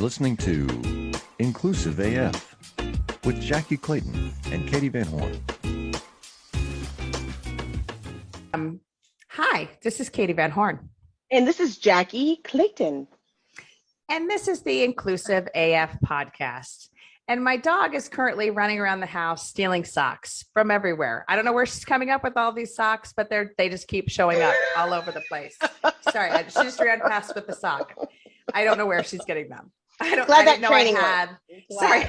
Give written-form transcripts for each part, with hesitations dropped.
listening to Inclusive AF with Jackie Clayton and Katie Van Horn. Hi, this is Katie Van Horn. And this is Jackie Clayton. And this is the Inclusive AF podcast. And my dog is currently running around the house stealing socks from everywhere. I don't know where she's coming up with all these socks, but they just keep showing up all over the place. Sorry, she just ran past with the sock. I don't know where she's getting them. I didn't know I had. Sorry.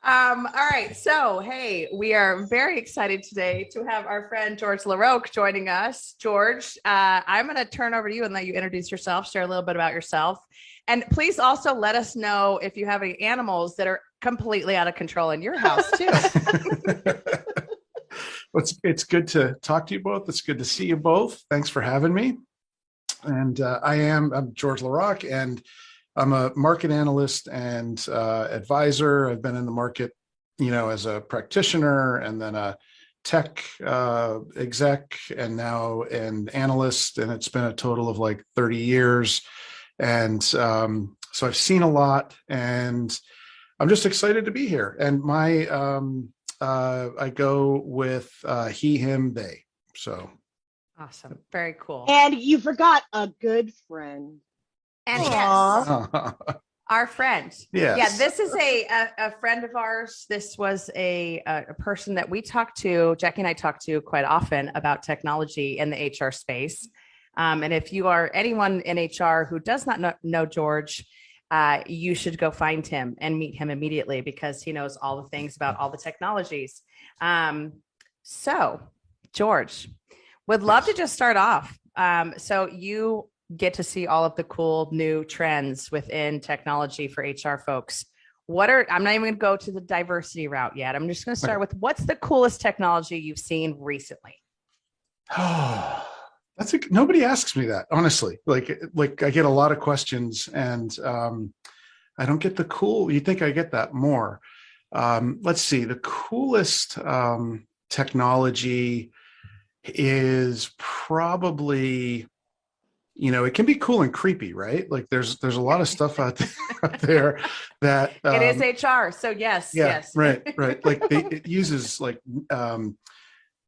All right. So, hey, we are very excited today to have our friend George LaRoque joining us. George, I'm going to turn over to you and let you introduce yourself, share a little bit about yourself. And please also let us know if you have any animals that are completely out of control in your house too. Well, it's good to talk to you both. It's good to see you both. Thanks for having me. And I'm George LaRocque, and I'm a market analyst and advisor. I've been in the market, as a practitioner and then a tech exec and now an analyst. And it's been a total of like 30 years. And so I've seen a lot, and I'm just excited to be here. And I go with he, him, they. So awesome. Very cool. And you forgot a good friend. And yes, our friend. Yes. Yeah, this is a friend of ours. This was a person that we talked to, Jackie and I talk to quite often about technology in the HR space. And if you are anyone in HR who does not know George, you should go find him and meet him immediately because he knows all the things about all the technologies. So, George, would love to just start off. So you get to see all of the cool new trends within technology for HR folks. I'm not even going to go to the diversity route yet. I'm just going to start with what's the coolest technology you've seen recently? Nobody asks me that, honestly. Like I get a lot of questions, and I don't get the cool. You think I get that more? Let's see. The coolest technology is probably, it can be cool and creepy, right? Like there's a lot of stuff out there that it is HR. So yes, yes. Right. Like it uses like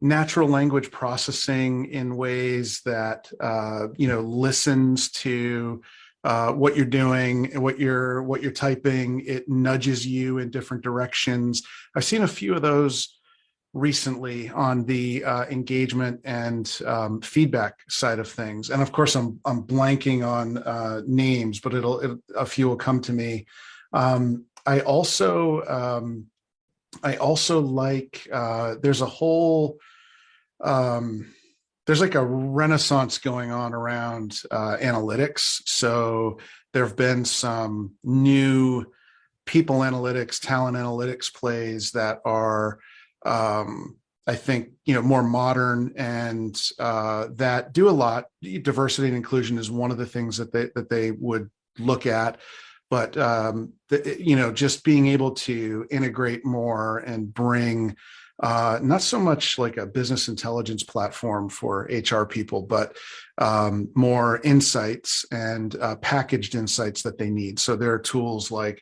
natural language processing in ways that listens to what you're doing and what you're typing. It nudges you in different directions. I've seen a few of those recently on the engagement and feedback side of things, and of course I'm blanking on names, but a few will come to me. I also like there's a whole there's like a renaissance going on around analytics. So there have been some new people analytics, talent analytics plays that are I think, more modern and that do a lot. Diversity and inclusion is one of the things that they would look at. But, just being able to integrate more and bring not so much like a business intelligence platform for HR people, but more insights and packaged insights that they need. So there are tools like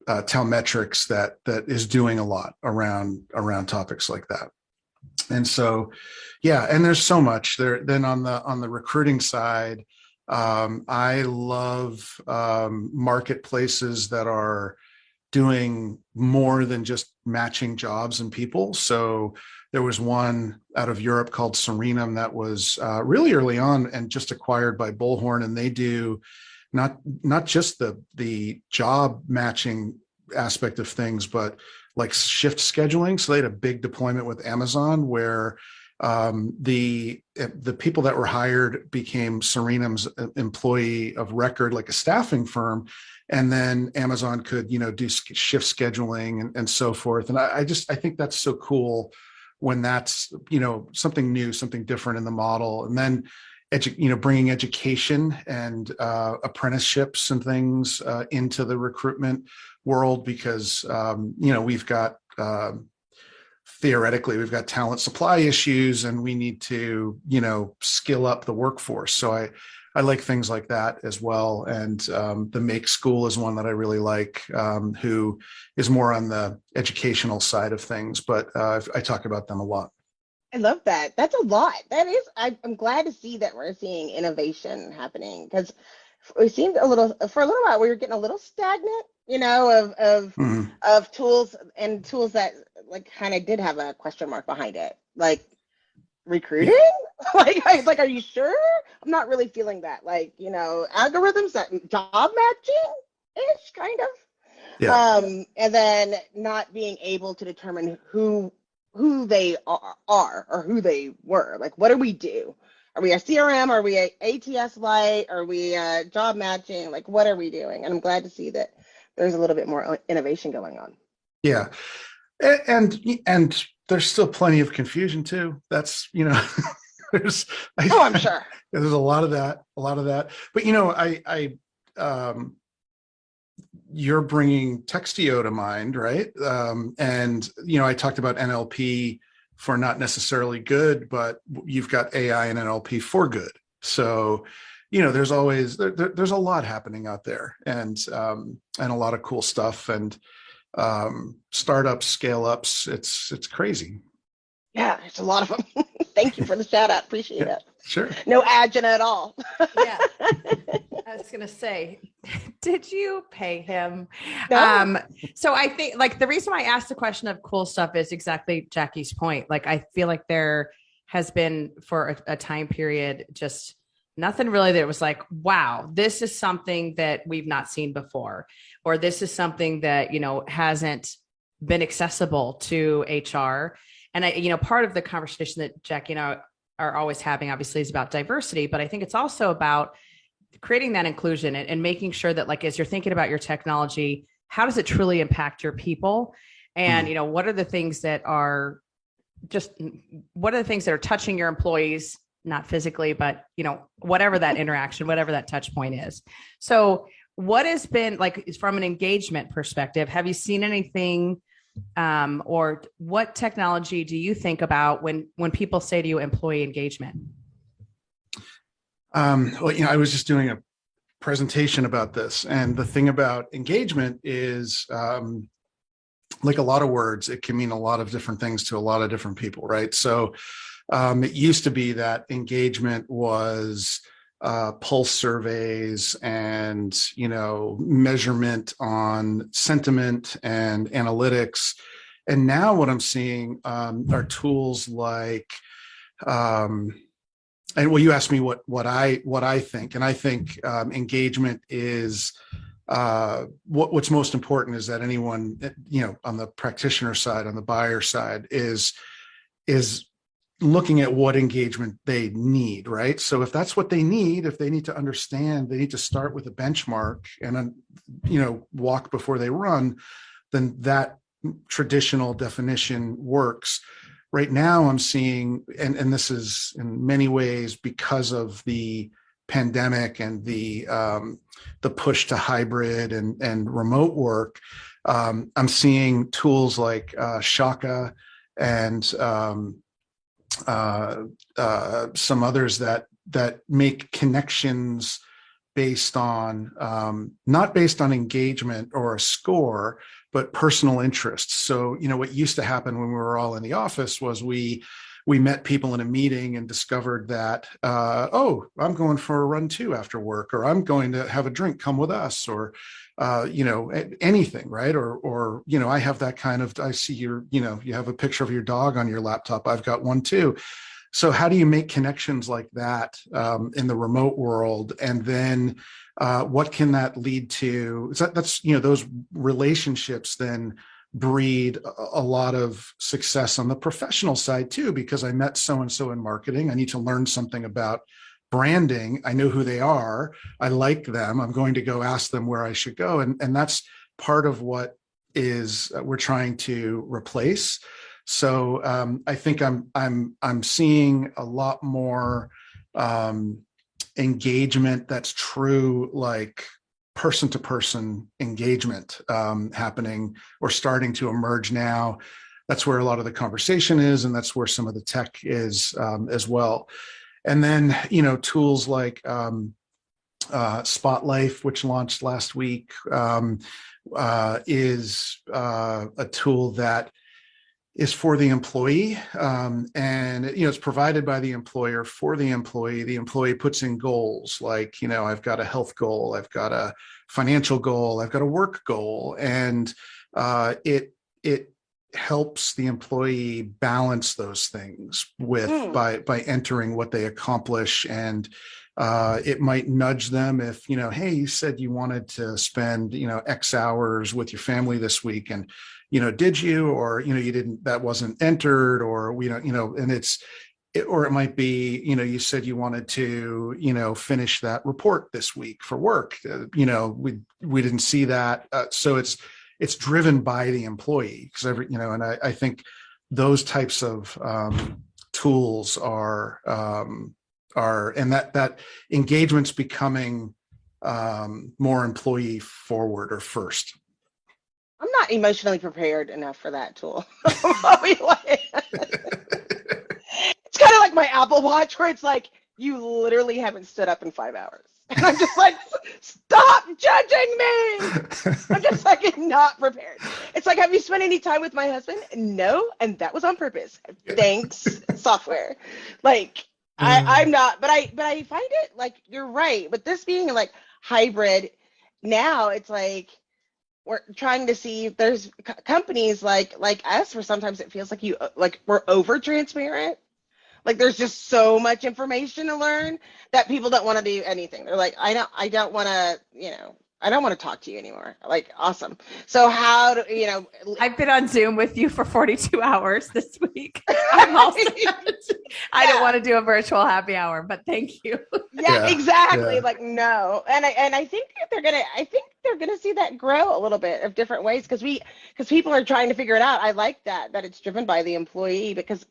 Telmetrics that is doing a lot around topics like that. And so, yeah, and there's so much there. Then on the recruiting side, I love marketplaces that are doing more than just matching jobs and people. So there was one out of Europe called Serenum that was really early on and just acquired by Bullhorn, and they do not just the job matching aspect of things, but like shift scheduling. So they had a big deployment with Amazon where the people that were hired became Serenum's employee of record, like a staffing firm. And then Amazon could, do shift scheduling and so forth. And I think that's so cool when that's, something new, something different in the model. And then bringing education and apprenticeships and things into the recruitment world, because we've got theoretically we've got talent supply issues and we need to, skill up the workforce. So I like things like that as well. And the Make School is one that I really like, who is more on the educational side of things, but I talk about them a lot. I love that. That's a lot. That is, I'm glad to see that we're seeing innovation happening, because it seemed for a little while we were getting a little stagnant, of tools that like kind of did have a question mark behind it, like recruiting. Like, are you sure? I'm not really feeling that. Like, algorithms that job matching ish kind of. Yeah. And then not being able to determine who they are or who they were. Like, what do we do? Are we a CRM? Are we a ATS light? Are we job matching? Like, what are we doing? And I'm glad to see that there's a little bit more innovation going on. Yeah. And there's still plenty of confusion too. That's, I'm sure. There's a lot of that. But, you're bringing Textio to mind, right? And, I talked about NLP for not necessarily good, but you've got AI and NLP for good. So, there's always, there's a lot happening out there, and a lot of cool stuff, and startups, scale ups. It's crazy. Yeah, it's a lot of them. Thank you for the shout out. Appreciate it. Sure. No agent at all. Yeah. I was going to say, did you pay him? No. So I think like the reason why I asked the question of cool stuff is exactly Jackie's point. Like, I feel like there has been for a time period, just nothing really that was like, wow, this is something that we've not seen before, or this is something that, hasn't been accessible to HR. And part of the conversation that Jackie and I are always having, obviously, is about diversity, but I think it's also about creating that inclusion and making sure that, like, as you're thinking about your technology, how does it truly impact your people? And, what are the things that are touching your employees, not physically, but, whatever that interaction, whatever that touch point is. So what has been like, from an engagement perspective, have you seen anything, or what technology do you think about when people say to you employee engagement? Well, I was just doing a presentation about this, and the thing about engagement is, like a lot of words, it can mean a lot of different things to a lot of different people, right? So it used to be that engagement was pulse surveys and, measurement on sentiment and analytics. And now what I'm seeing are tools like, and well, you asked me what I think, and I think engagement is what's most important is that anyone, on the practitioner side, on the buyer side, is looking at what engagement they need, right? So if that's what they need, if they need to understand, they need to start with a benchmark and, walk before they run, then that traditional definition works. Right now I'm seeing, and this is in many ways because of the pandemic and the push to hybrid and remote work, I'm seeing tools like Shaka and some others that make connections based on not based on engagement or a score, but personal interests. So, what used to happen when we were all in the office was we met people in a meeting and discovered that, I'm going for a run too after work, or I'm going to have a drink, come with us, or, anything, right? Or, I have that kind of, I see you have a picture of your dog on your laptop. I've got one too. So how do you make connections like that in the remote world? And then what can that lead to? That's those relationships then breed a lot of success on the professional side too, because I met so-and-so in marketing. I need to learn something about branding. I know who they are. I like them. I'm going to go ask them where I should go. And that's part of what is we're trying to replace. So I think I'm seeing a lot more engagement that's true, like person-to-person engagement happening or starting to emerge now. that's where a lot of the conversation is, and that's where some of the tech is as well. And then, tools like Spotlight, which launched last week, is a tool that is for the employee, and it's provided by the employer for the employee. The employee puts in goals like, I've got a health goal, I've got a financial goal, I've got a work goal, and it helps the employee balance those things with by entering what they accomplish. And it might nudge them if, hey, you said you wanted to spend, X hours with your family this week, and, did you, or, you didn't, that wasn't entered, or, and or it might be, you said you wanted to, finish that report this week for work. We didn't see that. So it's driven by the employee, because and I think those types of tools are and that engagement's becoming more employee forward or first. I'm not emotionally prepared enough for that tool. I'll be like, it's kind of like my Apple Watch, where it's like, you literally haven't stood up in 5 hours. And I'm just like, stop judging me. I'm just like not prepared. It's like, have you spent any time with my husband? No. And that was on purpose. Thanks, software. Like, I'm not, but I find it, like, you're right. But this being like hybrid, now it's like, we're trying to see if there's companies like us, where sometimes it feels like we're over transparent. Like, there's just so much information to learn that people don't want to do anything. They're like, I don't want to, I don't want to talk to you anymore. Like, awesome. So how do, I've been on Zoom with you for 42 hours this week. I'm also, I don't want to do a virtual happy hour, but thank you. Yeah, exactly. Yeah. Like, no. And I think they're gonna see that grow a little bit of different ways, because people are trying to figure it out. I like that it's driven by the employee, because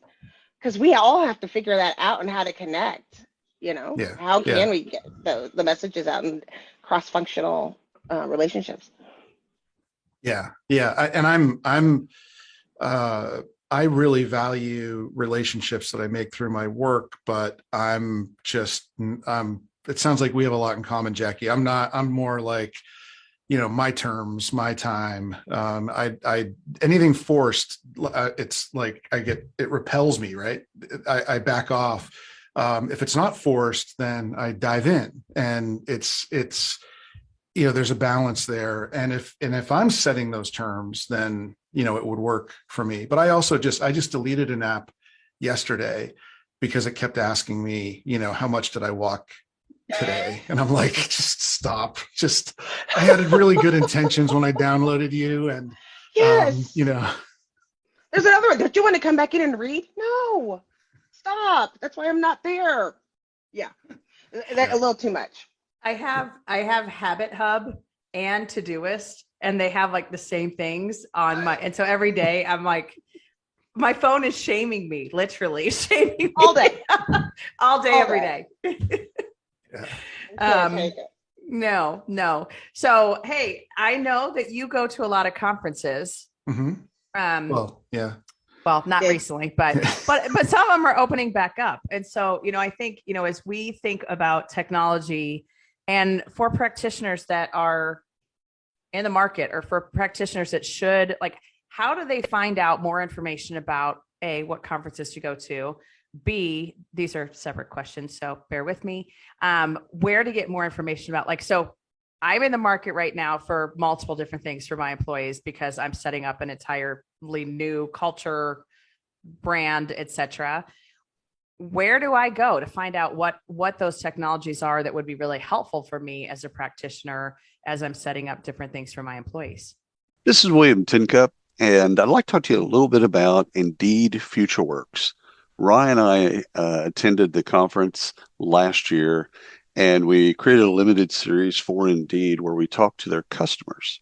we all have to figure that out, and how to connect, how can we get the messages out in cross-functional relationships? Yeah. I really value relationships that I make through my work, but it sounds like we have a lot in common, Jackie. I'm more like, my terms, my time. I anything forced, it's like it repels me, right? I back off. If it's not forced, then I dive in, and it's there's a balance there. And if I'm setting those terms, then it would work for me. But I just deleted an app yesterday because it kept asking me, how much did I walk today? And I'm like, just stop. I had really good intentions when I downloaded you, and yes. There's another one. Don't you want to come back in and read? No, stop. That's why I'm not there. Yeah, a little too much. I have Habit Hub and Todoist, and they have like the same things on my, and so every day I'm like, my phone is shaming me, literally shaming me all day, every day. Yeah. No. So, hey, I know that you go to a lot of conferences. Mm-hmm. Well, not recently, but some of them are opening back up. And so, I think, as we think about technology, and for practitioners that are in the market, or for practitioners that should, like, how do they find out more information about A, what conferences to go to? B, these are separate questions, so bear with me. Where to get more information about, so I'm in the market right now for multiple different things for my employees, because I'm setting up an entirely new culture, brand, etc. Where do I go to find out what those technologies are that would be really helpful for me as a practitioner as I'm setting up different things for my employees? This is William Tincup, and I'd like to talk to you a little bit about Indeed FutureWorks. Ryan and I attended the conference last year, and we created a limited series for Indeed where we talked to their customers.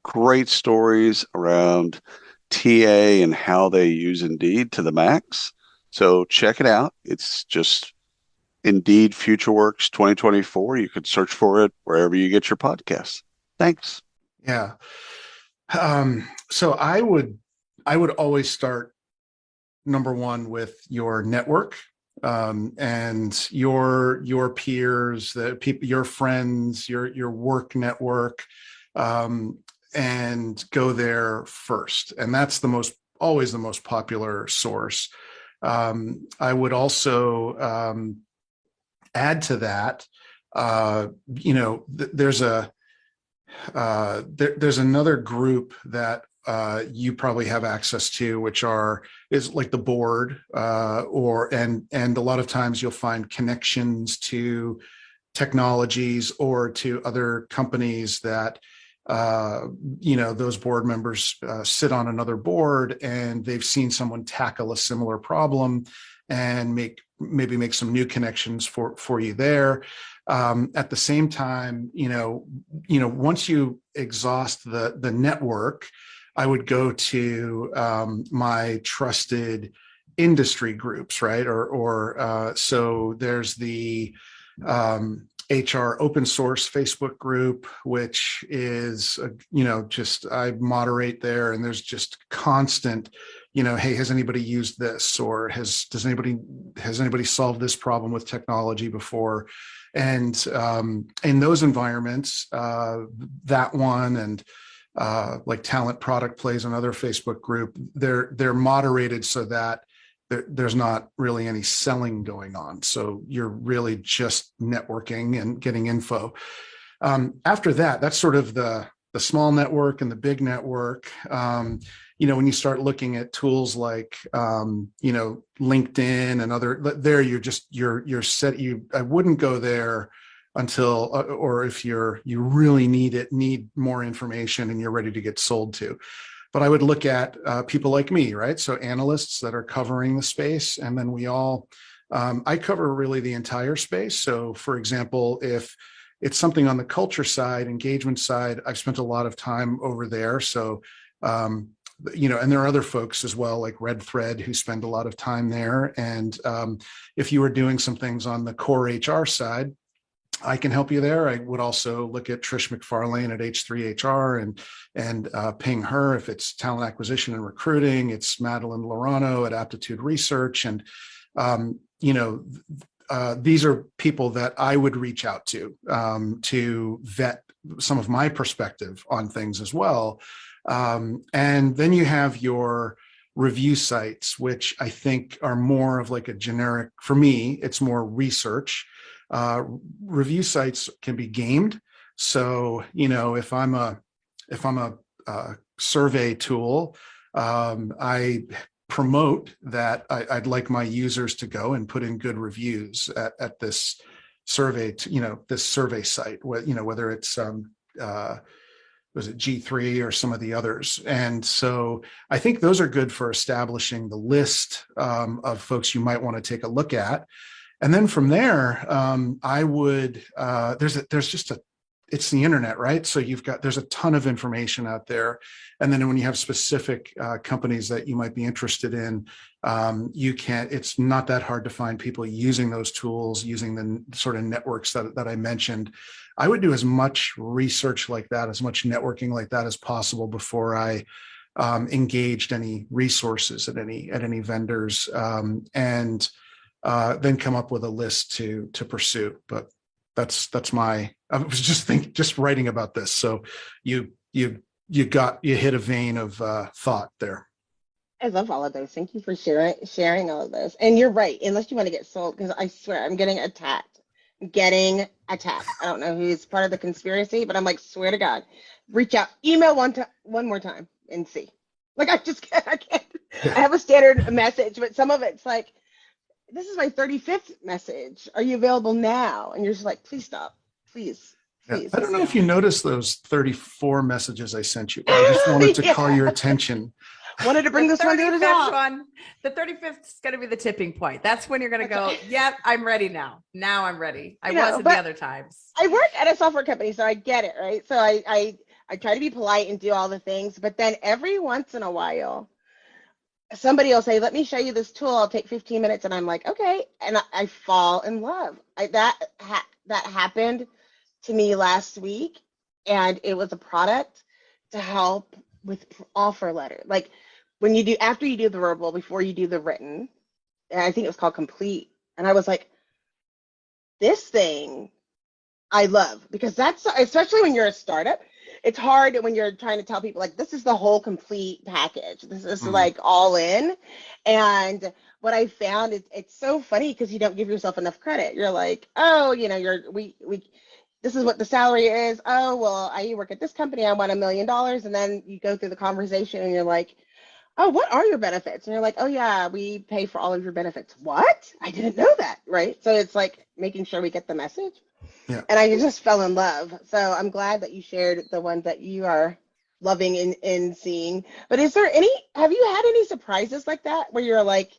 Great stories around TA and how they use Indeed to the max. So check it out. It's just Indeed FutureWorks 2024. You could search for it wherever you get your podcasts. Thanks. Yeah. So I would I would always start number one with your network, and your peers, the people, your friends, your work network, and go there first. And that's always the most popular source. I would also add to that. There's another group that you probably have access to, which is like the board, and a lot of times you'll find connections to technologies or to other companies that those board members sit on another board, and they've seen someone tackle a similar problem and maybe make some new connections for you there. At the same time, once you exhaust the network, I would go to my trusted industry groups, right? So there's the HR open source Facebook group, which is, I moderate there, and there's just constant, hey, has anybody used this, or has anybody solved this problem with technology before? And in those environments, that one and like Talent Product Plays, another Facebook group, they're moderated so that there's not really any selling going on. So you're really just networking and getting info. After that, that's sort of the small network and the big network. When you start looking at tools like, LinkedIn and other, there you're set. I wouldn't go there until, or if you really need more information and you're ready to get sold to. But I would look at people like me, right? So analysts that are covering the space, and then I cover really the entire space. So for example, if it's something on the culture side, engagement side, I've spent a lot of time over there. So, and there are other folks as well, like Red Thread, who spend a lot of time there. And if you were doing some things on the core HR side, I can help you there. I would also look at Trish McFarlane at H3HR and ping her. If it's talent acquisition and recruiting, it's Madeline Lorano at Aptitude Research. And, these are people that I would reach out to vet some of my perspective on things as well. And then you have your review sites, which I think are more of like a generic, for me, it's more research. Review sites can be gamed. So, if I'm a survey tool, I promote that I'd like my users to go and put in good reviews at this survey, this survey site, whether it's, was it G3 or some of the others. And so I think those are good for establishing the list of folks you might want to take a look at. And then from there, I would, it's the internet, right? So there's a ton of information out there. And then when you have specific companies that you might be interested in, it's not that hard to find people using those tools, using the sort of networks that I mentioned. I would do as much research like that, as much networking like that as possible before I engaged any resources at any vendors, and then come up with a list to pursue. But that's I was just writing about this. So you hit a vein of thought there. I love all of those. Thank you for sharing all of those. And you're right. Unless you want to get sold, because I swear I'm getting attacked. I don't know who's part of the conspiracy, but I'm like, swear to God, reach out, email one more time and see. Like I can't. I have a standard message, but some of it's like, this is my 35th message. Are you available now? And you're just like, please stop. Please. Yeah. I don't know if you noticed those 34 messages I sent you. I just wanted to call your attention. Wanted to bring this one to the top. The 35th is going to be the tipping point. That's when you're going to go, yep, I'm ready now. Now I'm ready. I wasn't the other times. I work at a software company, so I get it, right? So I try to be polite and do all the things, but then every once in a while, somebody will say, let me show you this tool. I'll take 15 minutes. And I'm like, okay. And I fall in love. That happened to me last week. And it was a product to help with offer letter. Like when you do, after you do the verbal, before you do the written, and I think it was called complete. And I was like, this thing I love, because that's, especially when you're a startup, it's hard when you're trying to tell people like, this is the whole complete package. This is like all in. And what I found is it's so funny because you don't give yourself enough credit. You're like, oh, you know, this is what the salary is. Oh, well, I work at this company. I want $1 million. And then you go through the conversation and you're like, oh, what are your benefits? And you're like, oh yeah, we pay for all of your benefits. What? I didn't know that. Right. So it's like making sure we get the message. Yeah. And I just fell in love. So I'm glad that you shared the ones that you are loving and seeing. But have you had any surprises like that where you're like,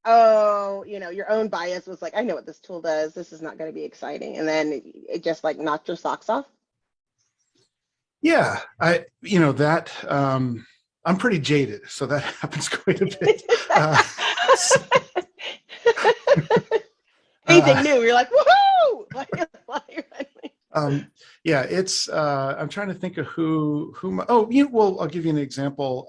oh, you know, your own bias was like, I know what this tool does. This is not going to be exciting. And then it just like knocked your socks off? Yeah. I'm pretty jaded, so that happens quite a bit. Anything new, you're like, woohoo! Yeah, it's. I'm trying to think of who. I'll give you an example.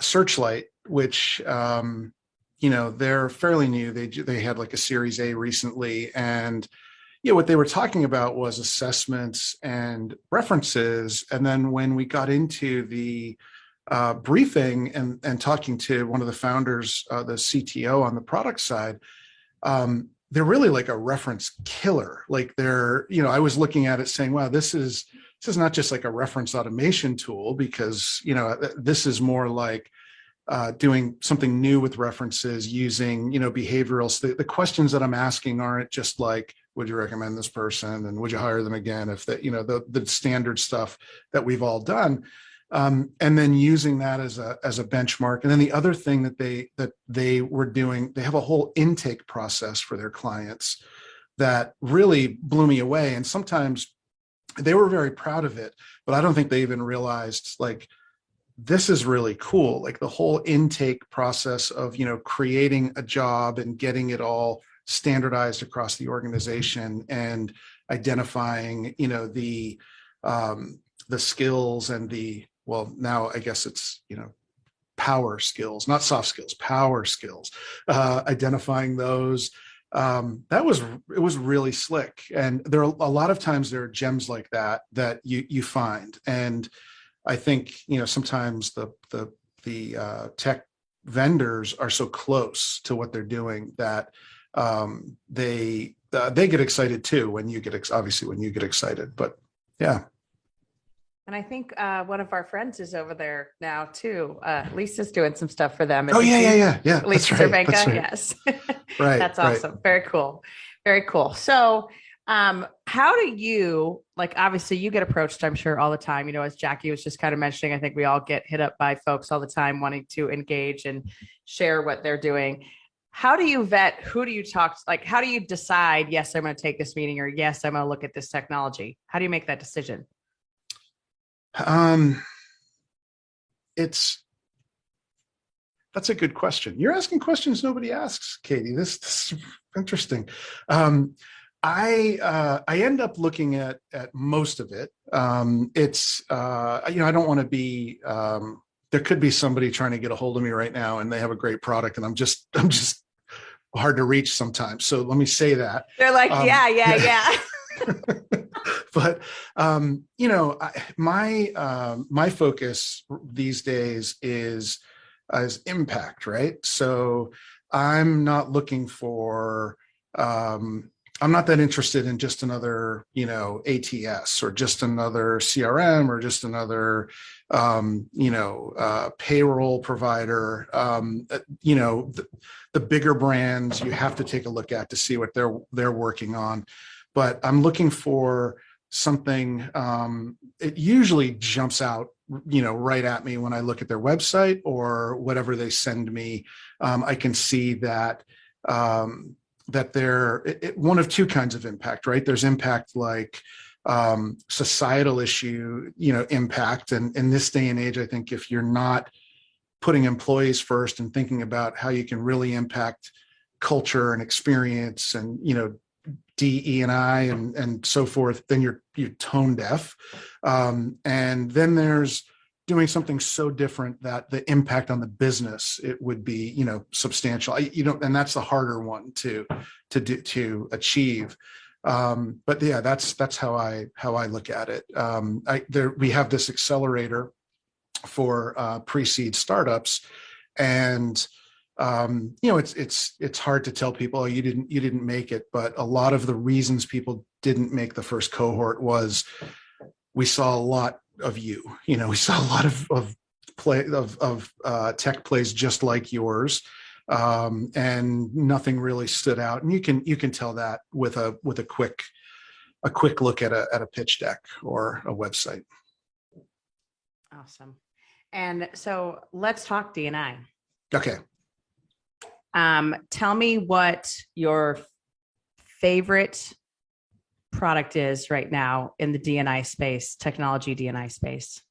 Searchlight, which they're fairly new. They had like a Series A recently, and what they were talking about was assessments and references. And then when we got into the briefing and talking to one of the founders, the CTO on the product side, they're really like a reference killer. Like I was looking at it saying, wow, this is not just like a reference automation tool, because, this is more like doing something new with references using, behavioral. The questions that I'm asking aren't just like, would you recommend this person? And would you hire them again? If that, the standard stuff that we've all done. And then using that as a benchmark. And then the other thing that they were doing, they have a whole intake process for their clients that really blew me away. And sometimes they were very proud of it, but I don't think they even realized like, this is really cool. Like the whole intake process of, creating a job and getting it all standardized across the organization and identifying, the skills and now I guess it's, power skills, not soft skills, power skills, identifying those. It was really slick. And there are a lot of times there are gems like that you find. And I think, sometimes the tech vendors are so close to what they're doing that they get excited too when you get excited. But yeah. And I think one of our friends is over there now too. Lisa's doing some stuff for them. Oh yeah. Lisa Cervenka, right. Yes. Right. That's awesome. Right. Very cool. Very cool. So how do you, like, obviously you get approached, I'm sure, all the time, as Jackie was just kind of mentioning, I think we all get hit up by folks all the time wanting to engage and share what they're doing. How do you vet? Who do you talk to? Like, how do you decide, yes, I'm going to take this meeting, or yes, I'm going to look at this technology? How do you make that decision? That's a good question. You're asking questions nobody asks, Katie. This is interesting. I end up looking at most of it. It's I don't want to be. There could be somebody trying to get a hold of me right now, and they have a great product, and I'm just hard to reach sometimes. So let me say that. They're like, yeah. But my focus these days is impact, right? So I'm not looking for. I'm not that interested in just another, ATS or just another CRM or just another, payroll provider. The bigger brands you have to take a look at to see what they're working on. But I'm looking for something. It usually jumps out, right at me when I look at their website or whatever they send me. I can see that. That they're one of two kinds of impact, right? There's impact like societal issue, impact. And in this day and age, I think if you're not putting employees first and thinking about how you can really impact culture and experience and, DE&I and so forth, then you're tone deaf. And then there's doing something so different that the impact on the business, it would be, substantial. And that's the harder one to achieve. But yeah, that's how I look at it. We have this accelerator for pre-seed startups, and it's hard to tell people, oh, you didn't make it. But a lot of the reasons people didn't make the first cohort was we saw a lot of you. We saw a lot of tech plays just like yours, and nothing really stood out. And you can tell that with a quick look at a pitch deck or a website. Awesome. And so let's talk D&I. Okay. Tell me what your favorite product is right now in the D&I space, technology D&I space.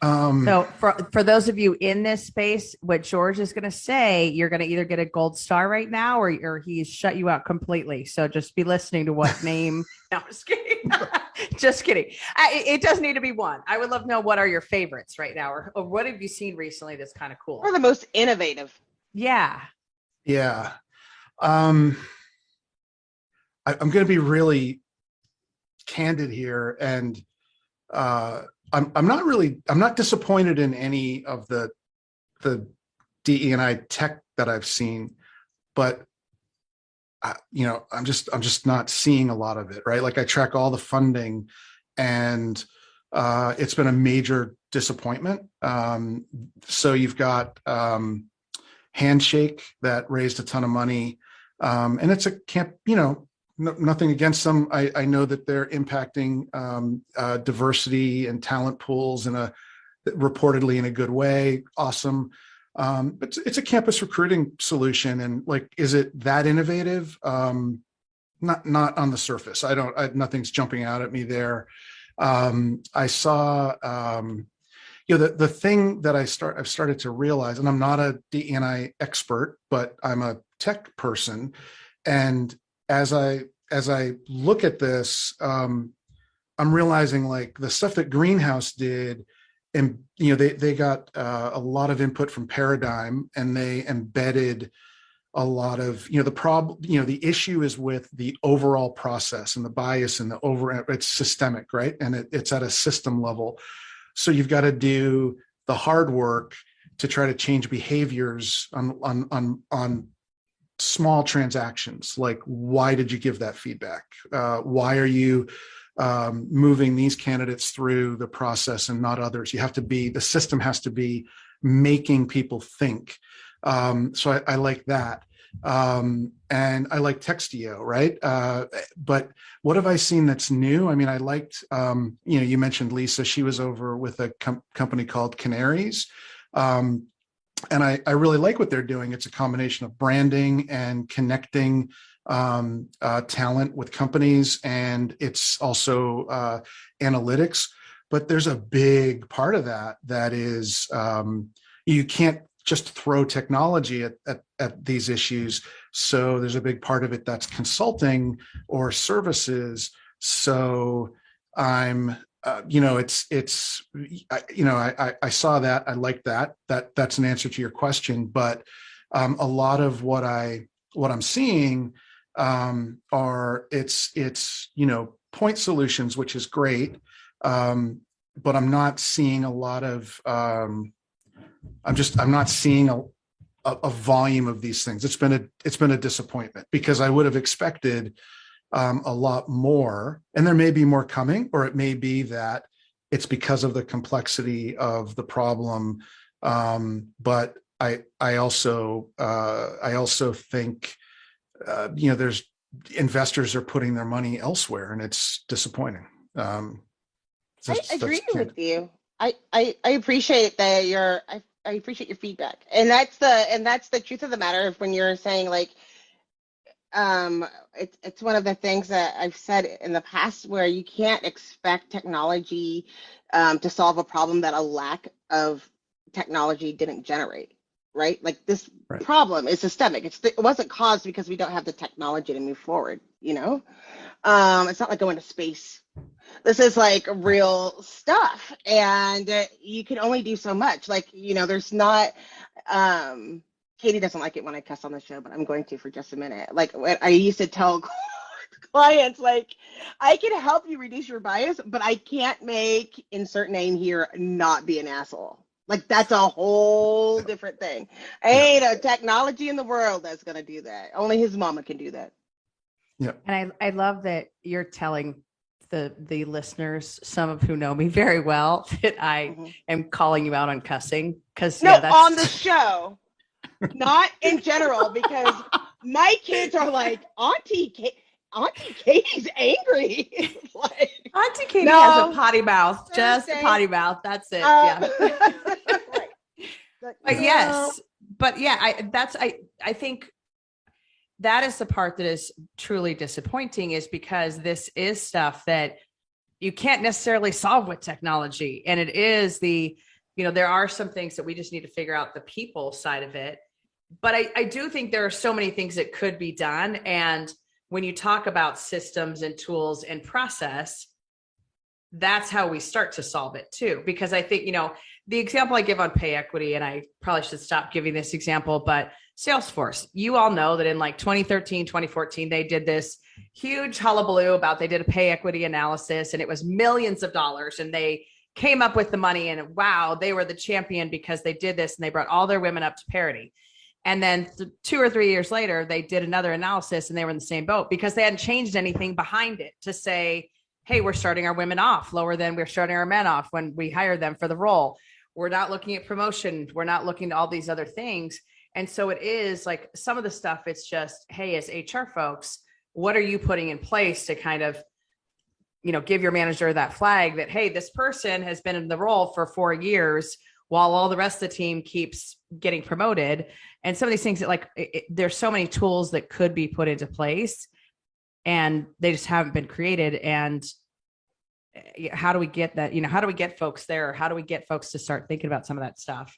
So for those of you in this space, what George is going to say, you're going to either get a gold star right now or he's shut you out completely. So just be listening to what name. No, I'm just kidding. Just kidding. It does need to be one. I would love to know what are your favorites right now, or what have you seen recently that's kind of cool? Or the most innovative. Yeah. Yeah. I'm going to be really candid here, and I'm not disappointed in any of the DE&I tech that I've seen, but I'm just not seeing a lot of it, right? Like I track all the funding, and it's been a major disappointment. So you've got Handshake that raised a ton of money, and it's a camp, nothing against them. I know that they're impacting diversity and talent pools reportedly in a good way. Awesome. But it's a campus recruiting solution. And like, is it that innovative? Not on the surface. Nothing's jumping out at me there. I saw, the thing that I've started to realize, and I'm not a D&I expert, but I'm a tech person. And as I look at this, I'm realizing like the stuff that Greenhouse did, and they got a lot of input from Paradigm, and they embedded a lot of the issue is with the overall process and the bias and it's systemic, right? And it's at a system level. So you've got to do the hard work to try to change behaviors on small transactions. Like, why did you give that feedback? Why are you moving these candidates through the process and not others? The system has to be making people think. So I like that. And I like Textio, right? But what have I seen that's new? I mean, I liked, you mentioned Lisa, she was over with a company called Canaries. And I really like what they're doing. It's a combination of branding and connecting talent with companies, and it's also analytics. But there's a big part of that is you can't just throw technology at these issues. So there's a big part of it that's consulting or services. So I'm I saw that. I like that. That's an answer to your question. But a lot of what I'm seeing are it's point solutions, which is great. But I'm not seeing a lot of I'm not seeing a volume of these things. It's been a disappointment, because I would have expected a lot more, and there may be more coming, or it may be that it's because of the complexity of the problem. But I also think there's investors are putting their money elsewhere, and it's disappointing. I agree with you. I appreciate that I appreciate your feedback, and that's the truth of the matter. When you're saying like, it's one of the things that I've said in the past, where you can't expect technology to solve a problem that a lack of technology didn't generate, right? Like this problem is systemic. It wasn't caused because we don't have the technology to move forward. It's not like going to space. This is like real stuff, and you can only do so much. Like, there's not. Katie doesn't like it when I cuss on the show, but I'm going to for just a minute. Like, when I used to tell clients, like, I can help you reduce your bias, but I can't make insert name here not be an asshole. Like, that's a whole different thing. Ain't a technology in the world that's gonna do that. Only his mama can do that. Yeah. And I love that you're telling the listeners, some of who know me very well, that I am calling you out on cussing. Because no, on the show, not in general, because my kids are like, Auntie Katie's angry. Like, Auntie Katie has a potty mouth, just a potty mouth. That's it. Yeah. Right. But yes, but yeah, I think that is the part that is truly disappointing, is because this is stuff that you can't necessarily solve with technology. And it is there are some things that we just need to figure out the people side of it. But I do think there are so many things that could be done. And when you talk about systems and tools and process, that's how we start to solve it too. Because I think, the example I give on pay equity, and I probably should stop giving this example, but Salesforce, you all know that in like 2013, 2014, they did this huge hullabaloo about, they did a pay equity analysis, and it was millions of dollars, and they came up with the money, and wow, they were the champion because they did this and they brought all their women up to parity. And then 2 or 3 years later, they did another analysis and they were in the same boat because they hadn't changed anything behind it to say, hey, we're starting our women off lower than we're starting our men off when we hire them for the role. We're not looking at promotion. We're not looking at all these other things. And so it is like some of the stuff, it's just, hey, as HR folks, what are you putting in place to kind of, give your manager that flag that, hey, this person has been in the role for 4 years while all the rest of the team keeps getting promoted. And some of these things that there's so many tools that could be put into place and they just haven't been created. And how do we get that? How do we get folks there? How do we get folks to start thinking about some of that stuff?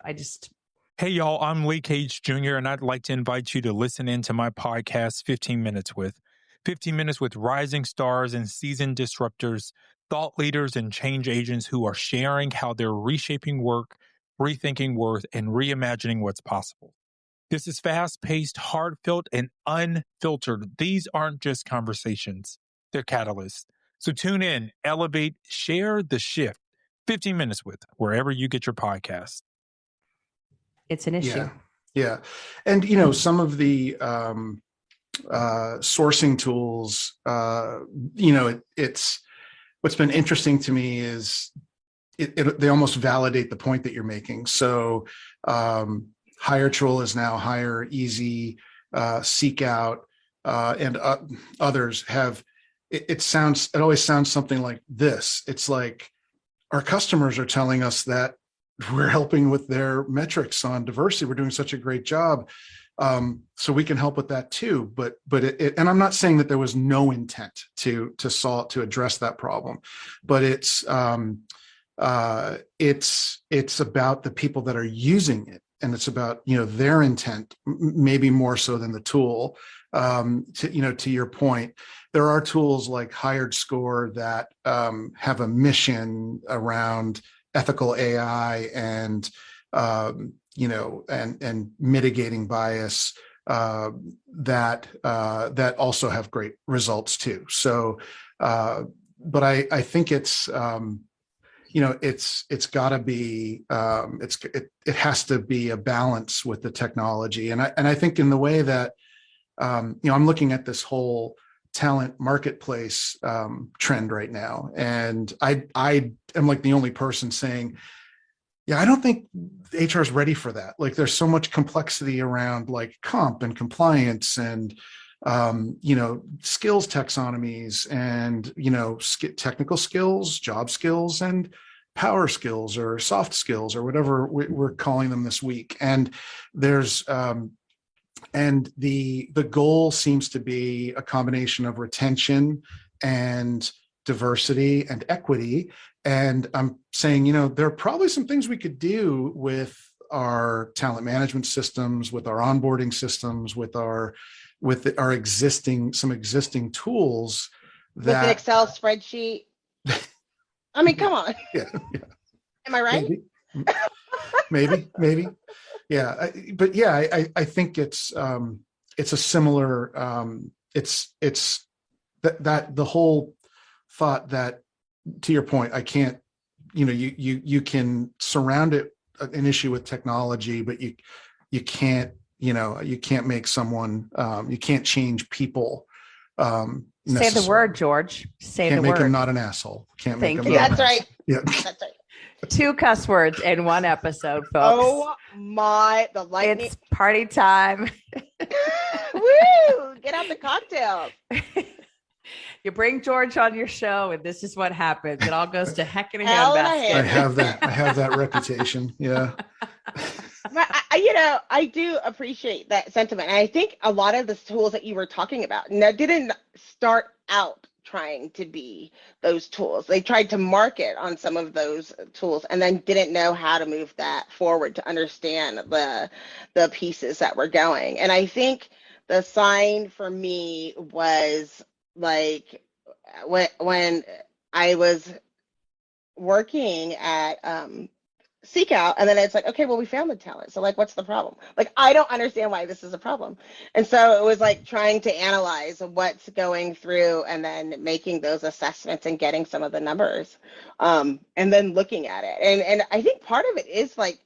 Hey, y'all, I'm Lee Cage Jr., and I'd like to invite you to listen into my podcast, 15 Minutes with. 15 Minutes with rising stars and seasoned disruptors, thought leaders, and change agents who are sharing how they're reshaping work, rethinking worth, and reimagining what's possible. This is fast-paced, heartfelt, and unfiltered. These aren't just conversations. They're catalysts. So tune in, elevate, share the shift. 15 Minutes with, wherever you get your podcasts. It's an issue. Yeah. And, some of the sourcing tools, it's what's been interesting to me is they almost validate the point that you're making. So HireTool is now Hire Easy, Seek Out, and others have. It always sounds something like this. It's like our customers are telling us that we're helping with their metrics on diversity. We're doing such a great job. So we can help with that too. But and I'm not saying that there was no intent to address that problem, but it's about the people that are using it. And it's about, their intent, maybe more so than the tool. To your point, there are tools like HiredScore that have a mission around ethical AI and and mitigating bias that also have great results too. So, but I think it's it's got to be it has to be a balance with the technology, and I think in the way that I'm looking at this whole talent marketplace trend right now, and I am like the only person saying, yeah, I don't think HR is ready for that. Like, there's so much complexity around like comp and compliance and skills taxonomies and technical skills, job skills, and power skills or soft skills or whatever we're calling them this week. And there's and the goal seems to be a combination of retention and diversity and equity. And I'm saying, there are probably some things we could do with our talent management systems, with our onboarding systems, with our existing tools with an Excel spreadsheet. I mean, come on. Yeah, yeah. Am I right? Maybe. Yeah, but yeah, I think it's a similar. It's that the whole thought that, to your point, I can't. You can surround an issue with technology, but you can't. You can't make someone. You can't change people. Say the word, George. Say can't the make word. him not an asshole. Can't make Thank him. you. Not That's an right. asshole. Yeah. That's right. 2 cuss words in one episode, folks. Oh my, the lightning. It's party time. Woo! Get out the cocktails. You bring George on your show, and this is what happens. It all goes to heck in a Hell in a handbasket. I have that reputation. Yeah. But I do appreciate that sentiment. And I think a lot of the tools that you were talking about didn't start out trying to be those tools. They tried to market on some of those tools and then didn't know how to move that forward to understand the pieces that were going. And I think the sign for me was like when I was working at Seek Out, and then it's like, okay, well, we found the talent, so like, what's the problem? Like, I don't understand why this is a problem. And so it was like trying to analyze what's going through and then making those assessments and getting some of the numbers, and then looking at it. And I think part of it is like,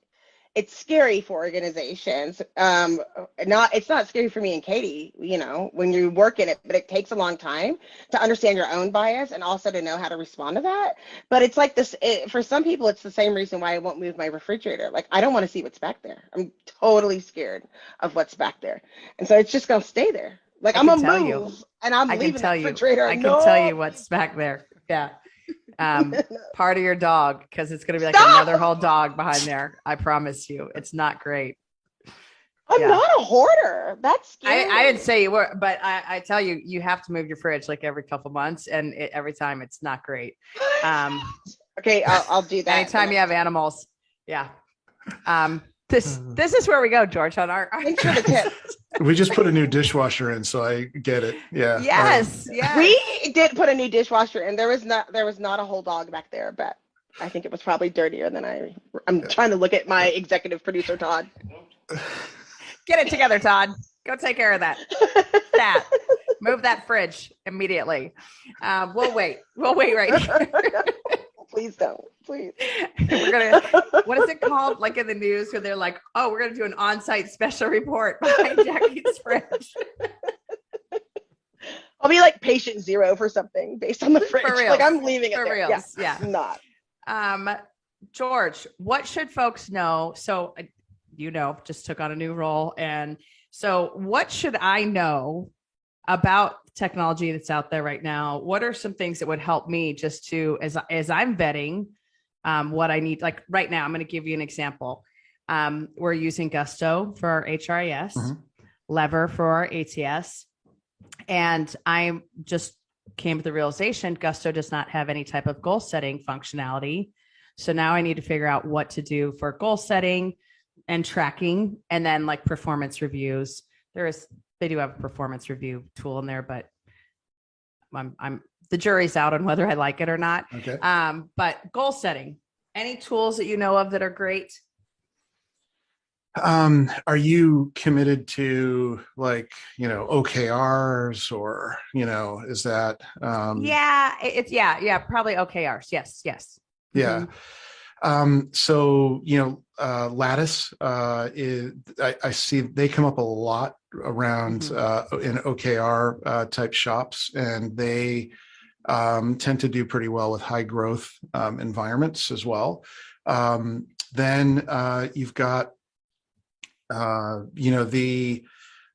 it's scary for organizations. It's not scary for me and Katie, when you work in it, but it takes a long time to understand your own bias and also to know how to respond to that. But it's like this, for some people, it's the same reason why I won't move my refrigerator. Like, I don't want to see what's back there. I'm totally scared of what's back there. And so it's just going to stay there. Like, I'm going to move and I'm leaving the refrigerator. I can tell you what's back there. Yeah. Part of your dog, because it's going to be like another whole dog behind there. I promise you, it's not great. I'm not a hoarder. That's scary. I didn't say you were, but I tell you, you have to move your fridge like every couple months, and every time it's not great. Okay, I'll do that. Anytime you have animals, yeah. This is where we go, George, on our Thanks for the tip. We just put a new dishwasher in, so I get it. Yeah. Yes. Yeah. We did put a new dishwasher in. There was not a whole dog back there, but I think it was probably dirtier than I'm trying to look at my executive producer, Todd. Get it together, Todd. Go take care of that. Move that fridge immediately. We'll wait right here. Please don't. Please. What is it called? Like in the news where they're like, oh, we're going to do an on-site special report behind Jackie's fridge. I'll be like patient 0 for something based on the fridge. Like, I'm leaving it for there. reals. Yeah. Not. George, what should folks know? So, just took on a new role. And so what should I know about technology that's out there right now? What are some things that would help me just to, as I'm vetting what I need? Like right now, I'm going to give you an example. We're using Gusto for our HRIS, Lever for our ATS. And I just came to the realization Gusto does not have any type of goal setting functionality. So now I need to figure out what to do for goal setting and tracking, and then like performance reviews. They do have a performance review tool in there, but I'm the jury's out on whether I like it or not. Okay. But goal setting, any tools that you know of that are great? Are you committed to like, OKRs or, is that, probably OKRs. Yes. Yeah. So, Lattice, I see they come up a lot around in OKR type shops, and they tend to do pretty well with high growth environments as well. Then you've got,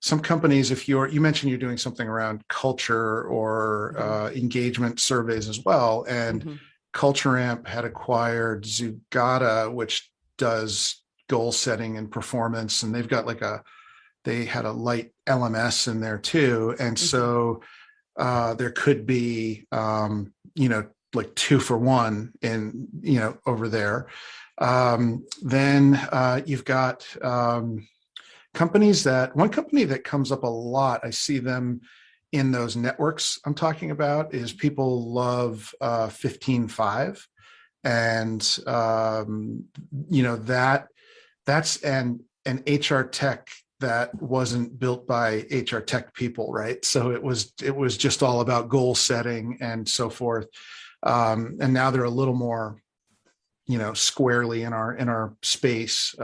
some companies, if you mentioned you're doing something around culture or engagement surveys as well, and Culture Amp had acquired Zugata, which does goal setting and performance, and they've got they had a light LMS in there too, and so there could be like 2 for 1 in over there. Then you've got companies one company that comes up a lot. I see them in those networks I'm talking about is people love 15.5, and that's an HR tech that wasn't built by HR tech people, right? So it was just all about goal setting and so forth. And now they're a little more, squarely in our space.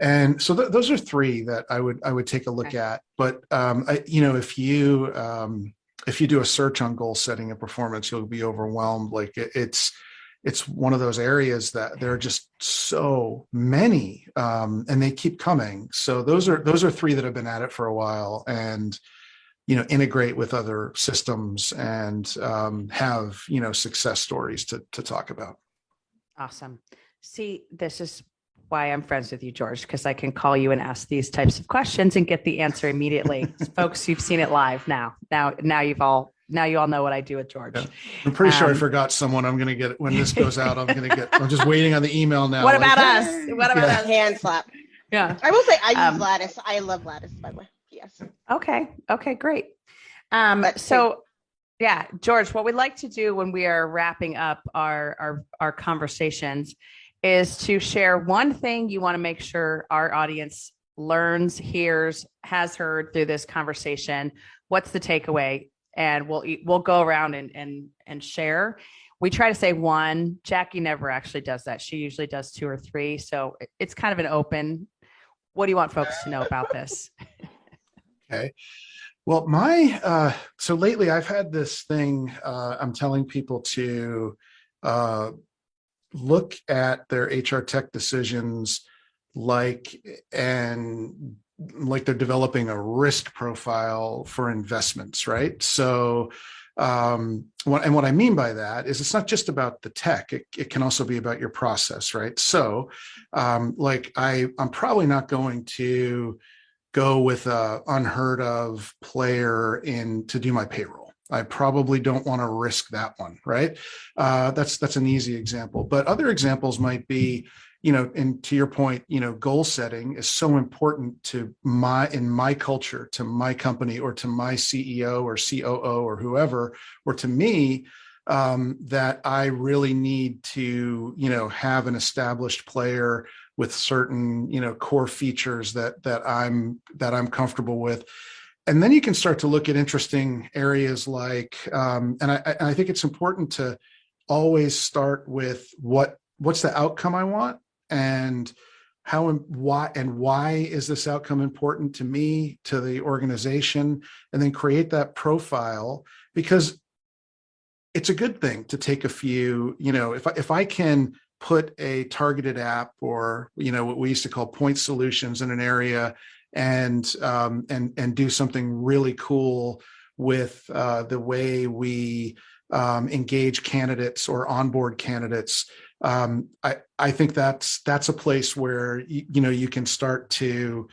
And so those are three that I would take a look at. But if you do a search on goal setting and performance, you'll be overwhelmed. Like it's one of those areas that there are just so many, and they keep coming. So those are three that have been at it for a while, and integrate with other systems and have success stories to talk about. Awesome. See, this is why I'm friends with you, George, because I can call you and ask these types of questions and get the answer immediately. Folks, you've seen it live now. Now you all know what I do with George. Yeah. I'm pretty sure I forgot someone. I'm going to get, when this goes out, I'm just waiting on the email now. What about us? What about us? Hand slap. Yeah. I will say I use Lattice. I love Lattice, by the way. Yes. Okay, great. So yeah, George, what we'd like to do when we are wrapping up our conversations is to share one thing you want to make sure our audience learns, hears, has heard through this conversation. What's the takeaway? And we'll go around and share. We try to say one. Jackie never actually does that. She usually does 2 or 3. So it's kind of an open. What do you want folks to know about this? Okay. Well, so lately I've had this thing, I'm telling people to look at their HR tech decisions like they're developing a risk profile for investments, right? So what I mean by that is it's not just about the tech, it can also be about your process, right? So I'm probably not going to go with a unheard of player to do my payroll. I probably don't want to risk that one, right? That's an easy example. But other examples might be, and to your point, goal setting is so important in my culture, to my company, or to my CEO or COO or whoever, or to me, that I really need to, have an established player with certain, core features that I'm comfortable with. And then you can start to look at interesting areas like, and I think it's important to always start with what's the outcome I want, and why is this outcome important to me, to the organization, and then create that profile, because it's a good thing to take a few, if I can put a targeted app or, what we used to call point solutions in an area, and do something really cool with the way we engage candidates or onboard candidates. I think that's a place where you can start to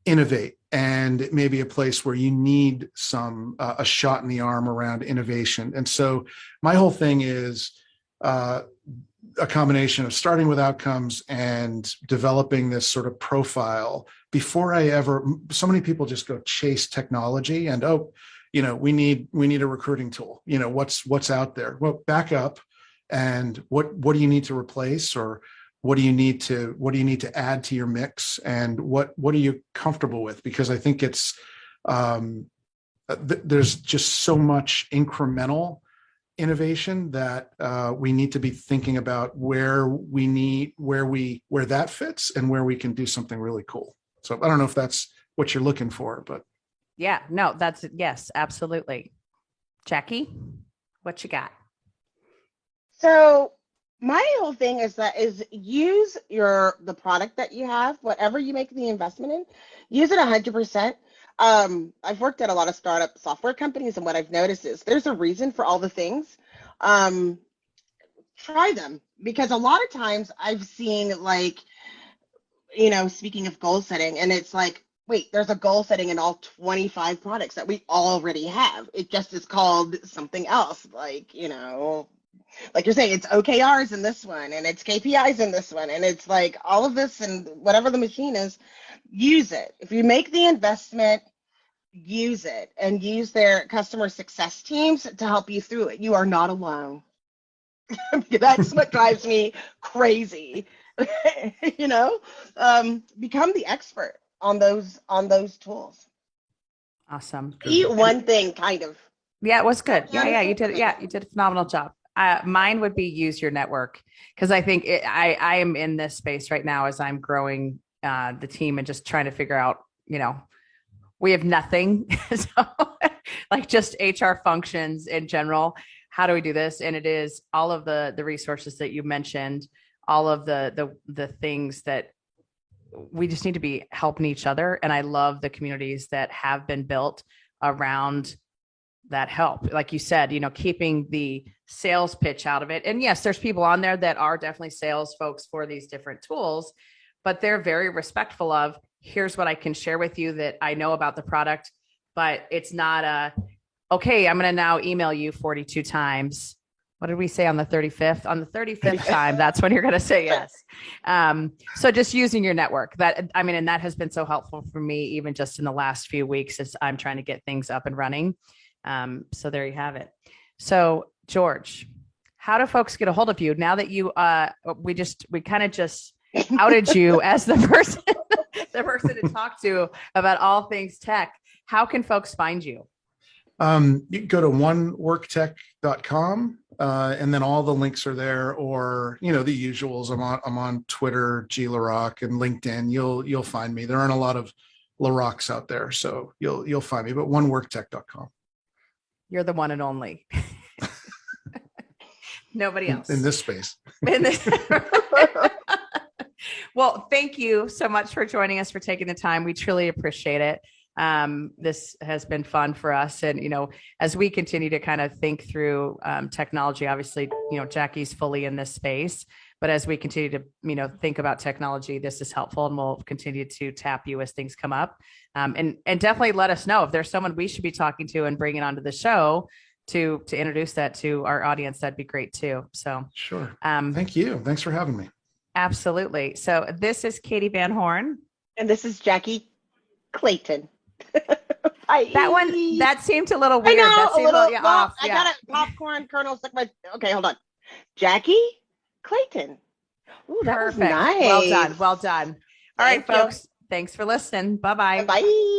innovate, and it may be a place where you need a shot in the arm around innovation. And so my whole thing is a combination of starting with outcomes and developing this sort of profile before so many people just go chase technology and, we need a recruiting tool. What's out there? Well, back up, and what do you need to replace, or what do you need to add to your mix, and what are you comfortable with? Because I think it's there's just so much incremental innovation that we need to be thinking about where that fits and where we can do something really cool. So I don't know if that's what you're looking for, but yeah, no, yes, absolutely. Jackie, what you got? So my whole thing is use the product that you have, whatever you make the investment in, use it 100%. I've worked at a lot of startup software companies, and what I've noticed is there's a reason for all the things. Try them, because a lot of times I've seen, speaking of goal setting, and it's like, wait, there's a goal setting in all 25 products that we already have. It just is called something else, like you're saying, it's OKRs in this one, and it's KPIs in this one, and it's like all of this, and whatever the machine is, use it. If you make the investment, use it and use their customer success teams to help you through it. You are not alone. That's what drives me crazy. You know, become the expert on those tools. Awesome. Eat one thing, kind of. Yeah, it was good. Yeah, you did. Yeah, you did a phenomenal job. Mine would be use your network, because I think I am in this space right now as I'm growing the team and just trying to figure out, we have nothing. So like just HR functions in general. How do we do this? And it is all of the resources that you mentioned, all of the things that we just need to be helping each other. And I love the communities that have been built around that help. Like you said, keeping the sales pitch out of it. And yes, there's people on there that are definitely sales folks for these different tools, but they're very respectful of, here's what I can share with you that I know about the product, but it's not okay, I'm going to now email you 42 times. What did we say on the 35th? On the 35th time, that's when you're going to say yes. So just using your network, and that has been so helpful for me, even just in the last few weeks as I'm trying to get things up and running. So there you have it. So George, how do folks get a hold of you now that we kind of just outed you as the person to talk to about all things tech? How can folks find you? You can go to oneworktech.com, and then all the links are there, or the usuals. I'm on Twitter, LaRocque, and LinkedIn. You'll find me. There aren't a lot of LaRoques out there, so you'll find me. But oneworktech.com. You're the one and only. Nobody else in this space. Well, thank you so much for joining us, for taking the time. We truly appreciate it. This has been fun for us. And, as we continue to kind of think through technology, obviously, Jackie's fully in this space, but as we continue to, think about technology, this is helpful, and we'll continue to tap you as things come up. And definitely let us know if there's someone we should be talking to and bringing onto the show to introduce that to our audience. That'd be great too. So sure. Thank you. Thanks for having me. Absolutely. So this is Katie Van Horn. And this is Jackie Clayton. That seemed a little weird. I know, that seemed a little off. I got a popcorn kernel stuck my. Okay, hold on. Jackie Clayton. Ooh, that Perfect. was nice. Well done. All right, folks. Thanks for listening. Bye-bye. Bye.